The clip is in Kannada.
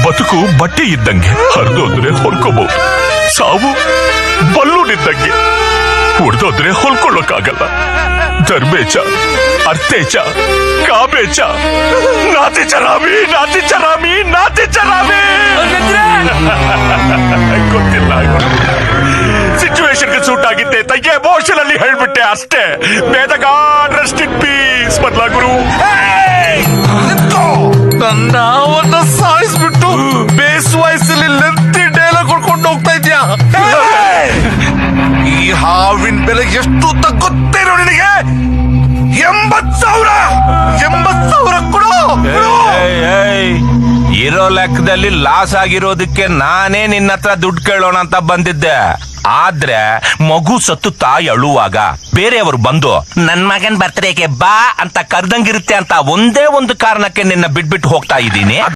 ಬದುಕು ಬಟ್ಟೆ ಇದ್ದಂಗೆ ಹರಿದೋದ್ರೆ ಹೊಲ್ಕೋಬಹುದು. ಸಾವು ಬಲ್ಲೂನಿದ್ದಂಗೆ ಹೊಡೆದೋದ್ರೆ ಹೊಲ್ಕೊಳ್ಳೋಕ್ಕಾಗಲ್ಲ. ಧರ್ಮೇಚ, ಅರ್ಥೇಚ, ಕಾಮೇಚ, ನಾತಿ ಚರಾಮಿ, ನಾತಿ ಚರಾಮಿ, ನಾತಿ ಚರಾಮಿ. ಗೊತ್ತಿಲ್ಲ, ಸಿಚುವೇಶನ್ಗೆ ಸೂಟ್ ಆಗಿದ್ದೆ ತಂಗೆ ಎಮೋಷನ್ ಅಲ್ಲಿ ಹೇಳ್ಬಿಟ್ಟೆ ಅಷ್ಟೇ. ರೆಸ್ಟ್ ಇನ್ ಪೀಸ್ ಬದ್ಲಾ ಗುರು. ನನ್ನ ಅವನ್ನ ಸಾಯಿಸ್ಬಿಟ್ಟು ಬೇಸ್ ವಯಸ್ಸಲ್ಲಿ ಲೆಂತಿ ಡೈಲಾಗ್ ಕೊಡ್ಕೊಂಡು ಹೋಗ್ತಾ ಇದ್ಯಾ? ಈ ಹಾವಿನ ಬೆಲೆ ಎಷ್ಟು ಅಂತ ಗೊತ್ತೇನೋ ನಿನಗೆ? 80,000 ಕೊಡು. ಇರೋ ಲೆಕ್ಕದಲ್ಲಿ ಲಾಸ್ ಆಗಿರೋದಕ್ಕೆ ನಾನೇ ನಿನ್ನ ಹತ್ರ ದುಡ್ಡು ಕೇಳೋಣ ಅಂತ ಬಂದಿದ್ದೆ. ಆದ್ರೆ ಮಗು ಸತ್ತು ತಾಯಿ ಅಳುವಾಗ ಬೇರೆಯವರು ಬಂದು ನನ್ ಮಗನ್ ಬರ್ತಡೆಗೆ ಬಾ ಅಂತ ಕರ್ದಂಗಿರುತ್ತೆ ಅಂತ ಒಂದೇ ಒಂದು ಕಾರಣಕ್ಕೆ ನಿನ್ನ ಬಿಟ್ಬಿಟ್ಟು ಹೋಗ್ತಾ ಇದ್ದೀನಿ.